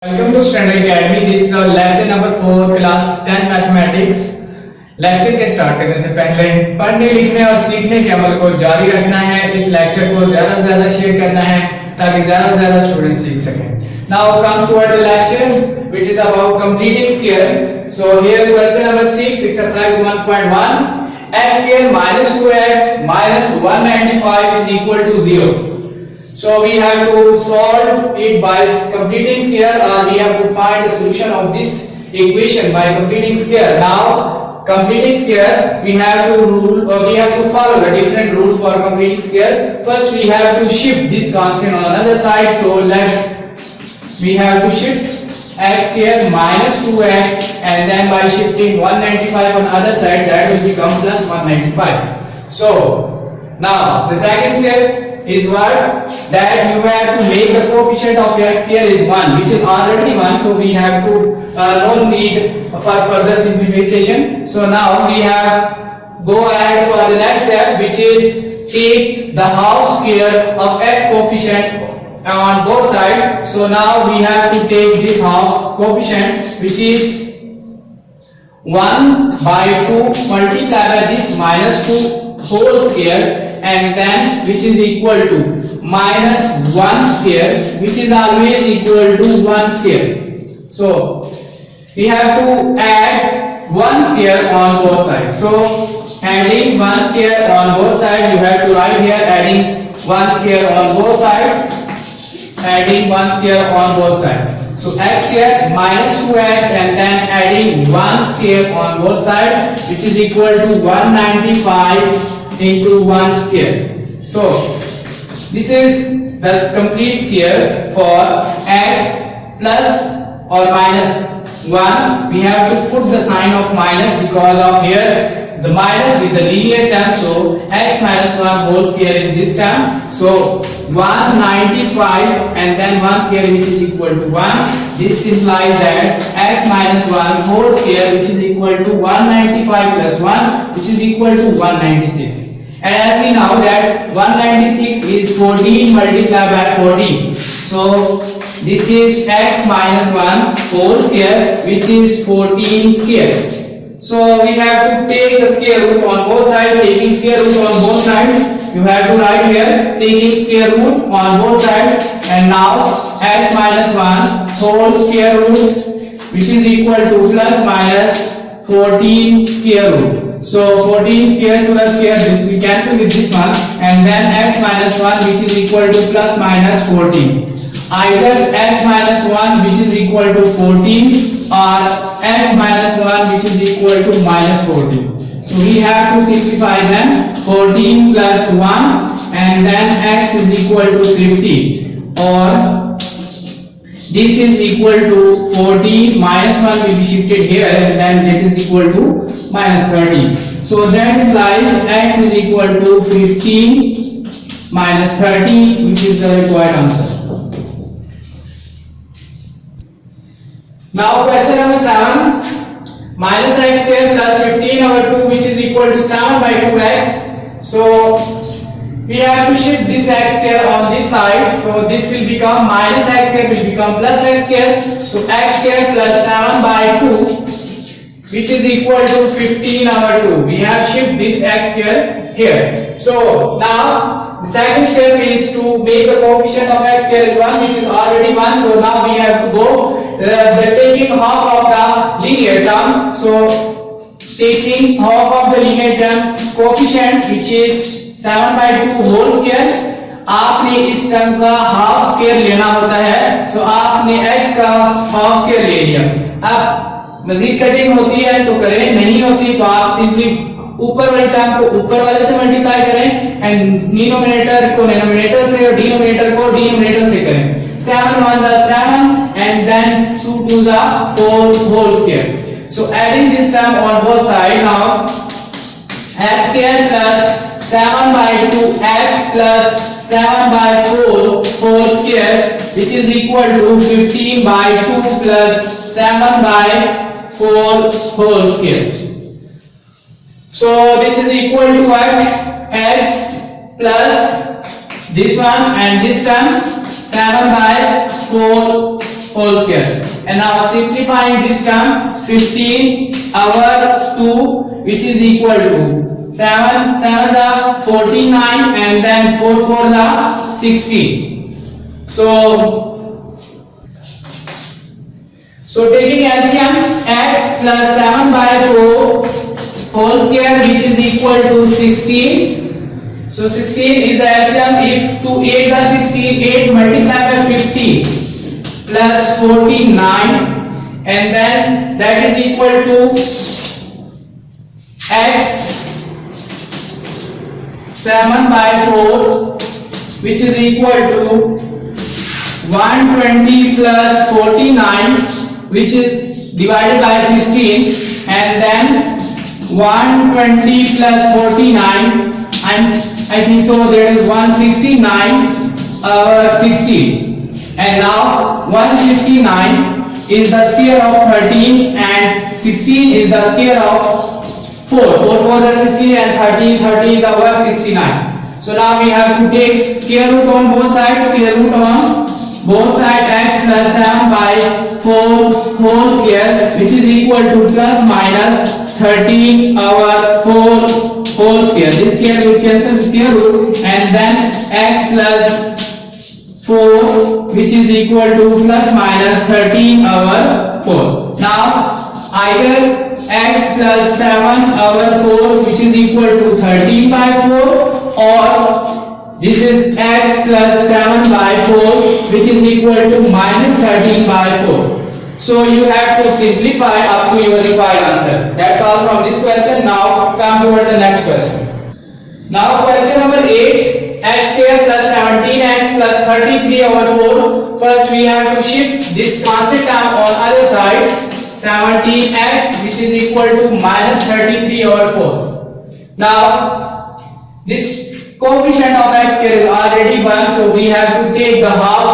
Welcome to Standard Academy. This is our lecture number 4 class 10 mathematics. Lecture के start करने से पहले पढ़ने लिखने और सीखने के अमल को जारी रखना है। इस लेक्चर को ज्यादा से ज्यादा शेयर करना है ताकि ज्यादा से ज्यादा स्टूडेंट सीख सकें। Now come to our lecture which is about completing square. So here question number 6 exercise 1.1 x square minus 2x minus 195 is equal to 0. So we have to solve it by completing square, or we have to find the solution of this equation by completing square. Now completing square, we have to follow the different rules for completing square. First we have to shift this constant on another side. So we have to shift x square minus 2x, and then by shifting 195 on other side, that will become plus 195. So now the second step is what? That you have to make the coefficient of x here is 1, which is already 1, so we have to no need for further simplification. So now we have go ahead for the next step, which is take the half square of x coefficient on both sides. So now we have to take this half coefficient, which is 1 by 2 multiplied by this minus 2 whole square, and then which is equal to minus 1 square, which is always equal to 1 square. So we have to add 1 square on both sides. So adding 1 square on both sides, you have to write here adding 1 square on both sides, adding 1 square on both sides. So x square minus 2x, and then adding 1 square on both sides, which is equal to 195 into 1 square. So this is the complete square for x plus or minus 1. We have to put the sign of minus because of here the minus with the linear term. So x minus 1 whole square is this term. So 195 and then 1 square, which is equal to 1. This implies that x minus 1 whole square, which is equal to 195 plus 1, which is equal to 196. And as we know that 196 is 14 multiplied by 14. So this is x minus 1 whole square, which is 14 square. So we have to take the square root on both sides. Taking square root on both sides, you have to write here taking square root on both sides, and now x minus 1 whole square root, which is equal to plus minus 14 square root. So 14 square plus square, this we cancel with this one, and then x minus 1, which is equal to plus minus 14. Either x minus 1, which is equal to 14, or x minus 1, which is equal to minus 14. So we have to simplify them. 14 plus 1, and then x is equal to 15, or this is equal to 14 minus 1 will be shifted here, and then that is equal to minus 13. So that implies x is equal to 15 minus 13, which is the required answer. Now question number 7, minus x square plus 15 over 2, which is equal to 7 by 2x. So we have to shift this x square on this side. So this will become minus x square will become plus x square. So x square plus 7 by 2, which is equal to 15 over 2. We have shift this x square here. So now the second step is to make the coefficient of x square is 1, which is already 1. So now we have to go taking half of the linear term. So taking half of the linear term coefficient, which is 7 by 2 whole square, आपने इस term का half square लेना होता है. सो आपने x का half square ले लिया. अब मजीद कटिंग होती है तो करें, नहीं होती तो आप सिंपली ऊपर वाले टर्म को ऊपर वाले से मल्टीप्लाई करें, एंड डिनोमिनेटर को डिनोमिनेटर से और डिनोमिनेटर को डिनोमिनेटर से करें. 7 1 the 7, and then 2 2 the 4 whole square. So adding this term on both sides, now x square plus 7 by 2x plus 7 by 4 whole square, which is equal to 15 by 2 plus 7 by 4 whole square. So this is equal to what? X plus this one and this term 7 by 4 whole square. And now simplifying this term, 15 over 2 which is equal to 7 7 the 49 and then 4 4 the 16. So taking LCM, x plus 7 by 4 whole square which is equal to 16. So 16 is the LCM. If to 8 the 16, 8 multiplied by 50 plus 49 and then that is equal to x 7 by 4 which is equal to 120 plus 49 which is divided by 16 and then 120 plus 49 and I think so there is 169 16 and now 169 is the square of 13 and 16 is the square of 4 4 the 16 and 13 is the 169. So now we have to take square root on both sides, square root on both sides, x plus 7 by 4 whole square which is equal to plus minus 13 over 4 whole square. This square root cancel square root and then x plus 4 which is equal to plus minus 13 over 4. Now either x plus 7 over 4 which is equal to 13 by 4 or this is x plus 7 by 4 which is equal to minus 13 by 4. So you have to simplify up to your required answer. That's all from this question. Now come toward the next question. Now question number 8, x square plus 17x plus 33 over 4. First we have to shift this constant term on other side. 17x which is equal to minus 33 over 4. Now this coefficient of x square is already 1, so we have to take the half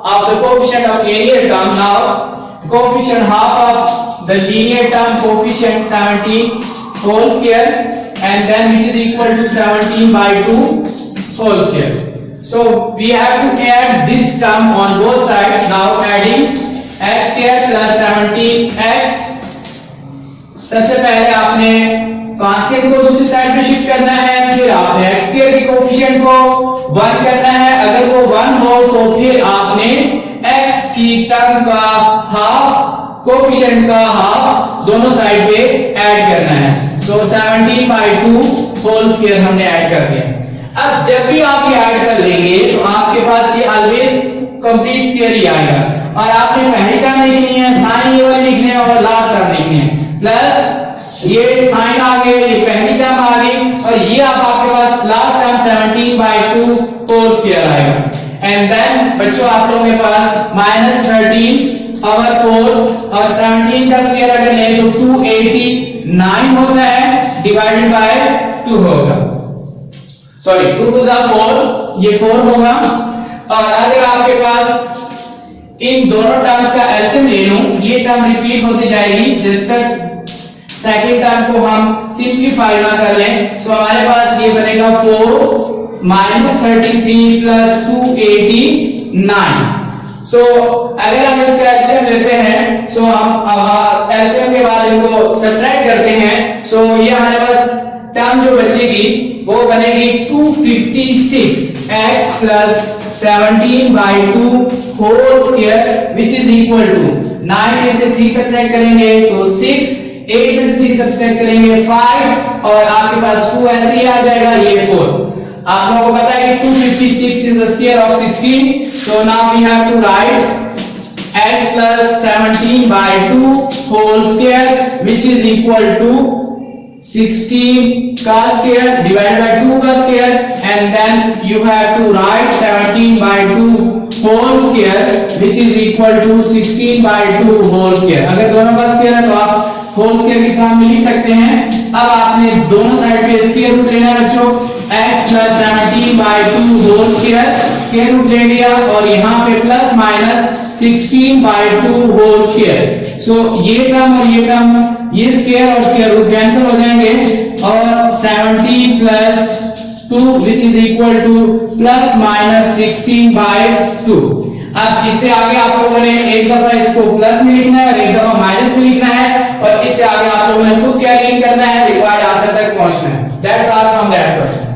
of the coefficient of linear term. Now coefficient half of the linear term coefficient 17 whole square and then which is equal to 17 by 2 whole square. So we have to add this term on both sides. Now adding x square plus 17x, सबसे पहले आपने constant को दूसरी side पे shift करना है, फिर आपने x स्क्वायर के कोएफिशिएंट को 1 करना है. अगर वो 1 हो तो फिर आपने x की टर्म का हाफ कोएफिशिएंट का हाफ दोनों साइड पे ऐड करना है. सो 17 by 2 होल स्क्वायर हमने ऐड कर दिया. अब जब भी आप ये ऐड कर लेंगे तो आपके पास ये ऑलवेज कंप्लीट स्क्वायर ही आएगा और आपने पहली टर्म लिखनी है, साइन ये वाली लिखनी है और लास्ट टर्म लिखनी है. प्लस ये साइन आ गए, ये पहली टर्म आ गई और ये आपके पास last term 17 by 2 whole square आएगा. एंड देन बच्चों आप लोगों के पास minus 13 over 4 और 17 का स्क्वायर अगर लें तो 289 होता है डिवाइडेड बाय 2 होगा. सॉरी 2 टू द 4 ये 4 होगा. और अगर आपके पास इन दोनों टर्म्स का एलसीएम ले लूं, ये टर्म रिपीट होती जाएगी जब तक सेकंड टर्म को हम सिंपलीफाई ना कर लें. सो हमारे पास ये बनेगा 4 minus 33 plus 289. सो अगर हम इसका एलसीएम लेते हैं, सो हम एलसीएम के बाद इनको सब्ट्रैक्ट करते हैं. सो ये हमारे पास टर्म जो बचेगी वो बनेगी 256x plus 17 by 2 whole square which is equal to 9 में से 3 सब्ट्रैक्ट करेंगे तो 6, 8 में से 3 सब्ट्रैक्ट करेंगे 5 और आपके पास 2 ऐसे ही आ जाएगा, ये 4. आप लोगों को पता है कि 256 is the square of 16. So now we have to write x plus 17 by 2 whole square which is equal to 16 का square divided by 2 का square and then you have to write 17 by 2 whole square which is equal to 16 by 2 whole square. अगर दोनों का square है तो आप whole square की form में लिख सकते हैं. अब आपने दोनों साइड पे स्क्वायर रूट लेना है बच्चों. x plus 17 by 2 whole square square root ले लिया और यहाँ पे plus minus 16 by 2 whole square. So ये टर्म और ये टर्म, ये स्क्वायर और स्क्वायर रूट कैंसिल हो जाएंगे और 17 plus 2 which is equal to plus minus 16 by 2. अब इससे आगे आप लोगों ने एक दफा इसको प्लस में लिखना है और एक दफा माइनस में लिखना है, और इससे आगे आप लोगों ने खुद क्या लिंक करना है, रिक्वायर्ड आंसर तक पहुंचना है। That's all from that question.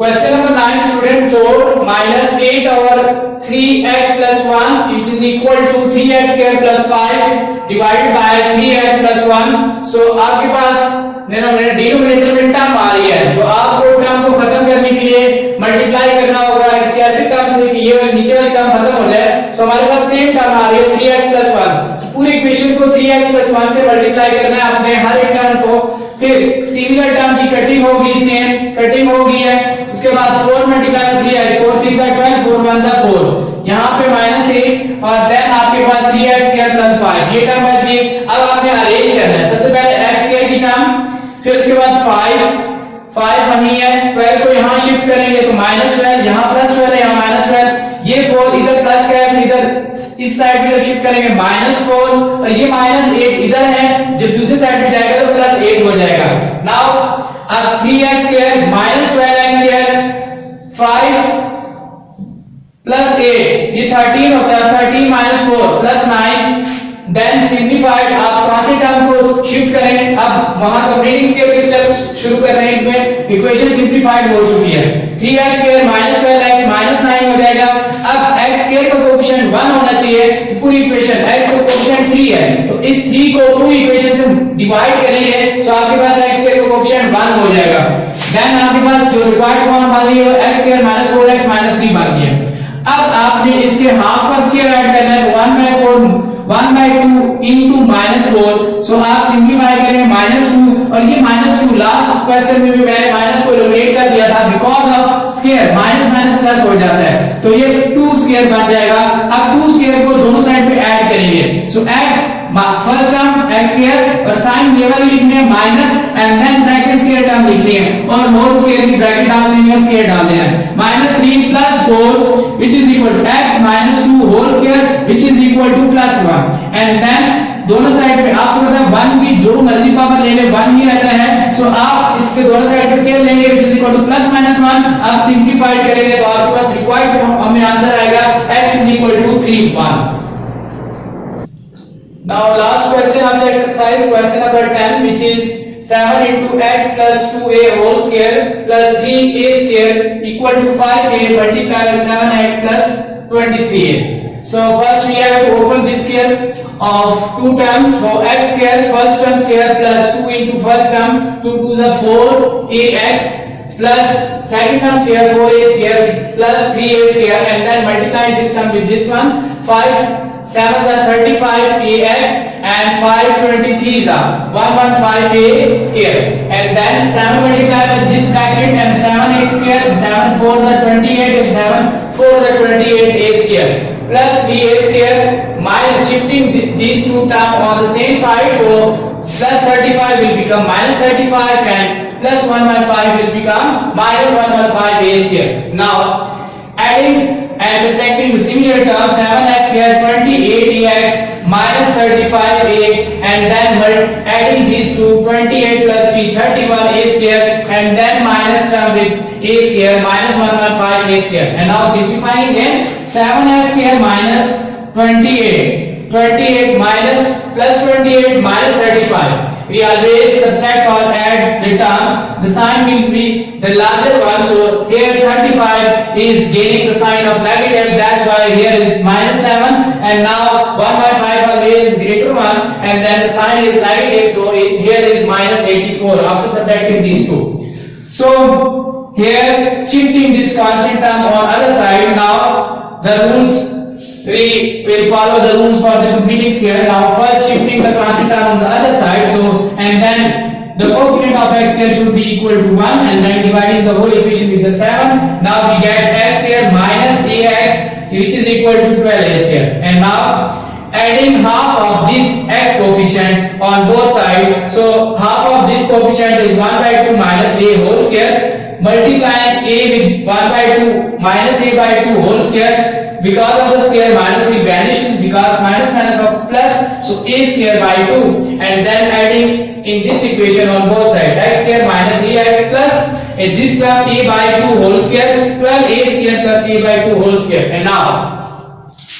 Question number 9, student 4 minus 8 over 3x plus 1 which is equal to 3x square plus 5 divided by 3x plus 1। So आपके पास डिनोमिनेटर में टर्म आ रही है, तो आपको टर्म को खत्म करने के लिए मल्टीप्लाई करना होगा किसी ऐसे टर्म से कि ये नीचे वाली टर्म खत्म हो जाए। तो हमारे पास सेम टर्म आ रही है 3x plus 1, पूरी इक्वेशन को 3x plus 1 से मल्टीप्लाई करना है अपने हर एक टर्म को। फिर सिमिलर टर्म की कटिंग होगी, सेम कटिंग हो गई है। उसके बाद 4 मल्टीप्लाई 3x 4 3 का 12 4 1 का 4, यहाँ पे -8 और देन आपके पास 3x स्क्वायर प्लस 5 ये टर्म बच गई। अब आपने अरेंज करना है, सबसे पहले x स्क्वायर की टर्म, फिर उसके बाद 5 वही है, 12 को यहाँ शिफ्ट करेंगे तो -12, यहाँ +12 है, यहाँ -12, ये 4 इधर प्लस का है, इधर इस साइड की तरफ शिफ्ट करेंगे -4 और ये -8 इधर है, जब दूसरी साइड पे जाएगा तो +8 हो जाएगा। नाउ अब 3x square -12x square 5 plus 8 ये 13 होता है, 13 -4 प्लस 9, देन सिंप्लीफाइड। आप कौन से टर्म को शिफ्ट करें, अब वहां कंप्लीटिंग स्केल के स्टेप्स शुरू कर रहे हैं, इनमें इक्वेशन सिंप्लीफाइड हो चुकी है। 3x स्क्वायर -12x -9 हो जाएगा। अब x स्क्वायर का कोएफिशिएंट 1 होना चाहिए, तो पूरी इक्वेशन x का कोएफिशिएंट 3 है, तो इस 3 को पूरी इक्वेशन से डिवाइड करेंगे तो आपके पास x स्क्वायर का कोएफिशिएंट 1 हो जाएगा। देन आपके पास जो रिक्वायर्ड फॉर्म बन रही है x स्क्वायर -4x -3 बन गई है। अब आपने इसके हाफ का स्क्वायर ऐड करना है, 1/2 into -4, सो आप सिंप्लीफाई करेंगे -2 और ये -2 लास्ट क्वेश्चन में भी मैंने माइनस को एलिमिनेट कर दिया था because of square, minus plus हो जाता है, तो ये 2 स्क्वायर बन जाएगा। अब 2 स्क्वायर को दोनों साइड पे ऐड करेंगे, so x first term x square और साइन लेवल लिखने है minus and then second square term लिखनी है और होल स्क्वायर की ब्रैकेट डाल देंगे और स्क्वायर डाल देना है। -3 + 4 which is equal to x -2 whole square which is equal to +1 and then दोनों साइड पे आपको पता है 1 की जो मर्जी पावर ले ले 1 ही रहता है, सो आप इसके दोनों साइड पे स्क्वायर लेंगे which is equal to +-1। आप सिंप्लीफाइड करेंगे तो आपके पास रिक्वायर्ड हमें आंसर आएगा x is equal to 3 1। Now last question of the exercise, question number 10, which is 7 into x plus 2a whole square plus 3a square equal to 5a multiplied by 7x plus 23a. So first we have to open this square of two terms. So x square first term square plus 2 into first term 2 2 is 4ax plus second term square 4a square plus 3a square and then multiply this term with this one 5 7 are 35ax and 5 23s are 115a square and then 7 multiplied by this bracket and 7a square and 7 4 are 28 and 7 4 are 28a square plus 3a square minus shifting these two terms on the same side, so plus 35 will become minus 35 and plus 115 will become minus 115a square. Now adding and subtracting the similar terms 7x square 28ax minus 35a and then adding these two 28 plus 3 31a square and then minus term with a square minus 115a square and now simplifying again 7x square minus 28 minus plus 28 minus 35. We always subtract or add the terms, the sign will be the larger one, so here 35 is gaining the sign of negative, that's why here is -7 and now 1/5 always is greater one and then the sign is negative, so here is -84 after subtracting these two. So here shifting this constant term on other side, now the rules we will follow the rules for the completing square. Now first shifting the constant term on the other side, so and then the coefficient of x square should be equal to 1 and then dividing the whole equation with the 7. Now we get x square minus ax which is equal to 12a square and now adding half of this x coefficient on both sides, so half of this coefficient is 1/2 minus a whole square multiplying a with 1/2 minus a by 2 whole square. Because of the square minus will vanish because minus of plus, so a square by 2 and then adding in this equation on both sides x square minus ax plus this term a by 2 whole square 12a square plus a by 2 whole square and now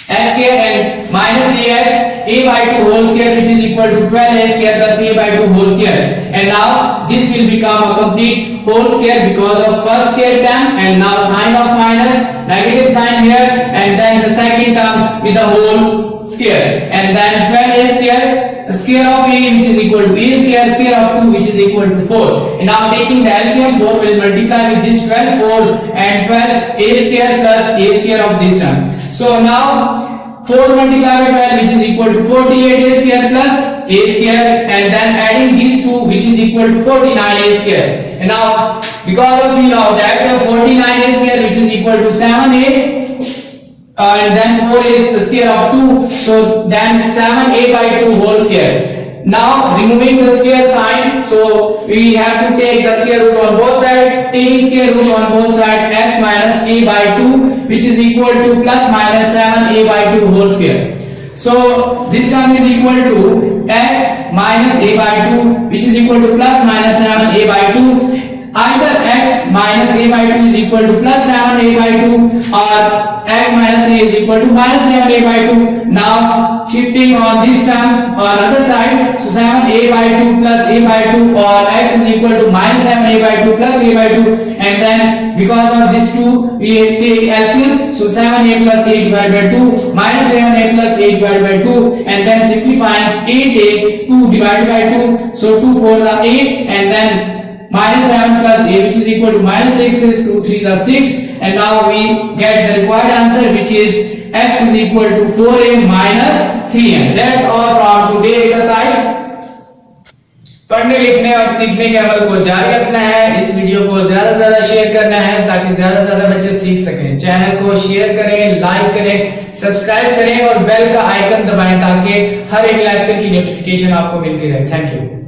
x square and minus ax a by 2 whole square, which is equal to 12a square plus a by 2 whole square. And now this will become a complete whole square because of first square term, and now sign of minus, negative sign here, and then the second term with the whole square, and then 12a square of a which is equal to a square of 2 which is equal to 4. And now taking the LCM, 4 will multiply with this 12, 4 and 12 a square plus a square of this term. So now 4 multiplied by 12 which is equal to 48 a square plus a square, and then adding these two which is equal to 49 a square. And now because of we know that 49 a square which is equal to 7a, and then 4 is the square of 2, so then 7a by 2 whole square. Now removing the square sign, so we have to take the square root on both sides. Taking square root on both sides, x minus a by 2 which is equal to plus minus 7a by 2 whole square. So this term is equal to x minus a by 2 which is equal to plus minus 7a by 2. Either x minus a by 2 is equal to plus 7a by 2 or x minus a is equal to minus 7a by 2. Now shifting on this term on other side, so 7a by 2 plus a by 2 or x is equal to minus 7a by 2 plus a by 2, and then because of this 2 we take LCM, so 7a plus a divided by 2 minus 7a plus a divided by 2, and then simplifying a take 2 divided by 2, so 2 4 are 8, and then minus 7 plus a which is equal to minus 6 is 2 3 are 6, and now we get the required answer which is x is equal to 4a minus 3m. That's all from today's exercise. पढ़ने लिखने और सीखने के अमल को जारी रखना है। इस वीडियो को ज्यादा से ज्यादा शेयर करना है ताकि ज्यादा से ज्यादा बच्चे सीख सकें। चैनल को शेयर करें, लाइक करें, सब्सक्राइब करें और बेल का आइकन दबाएं ताकि हर एक लेक्चर की नोटिफिकेशन आपको मिलती रहे। Thank you.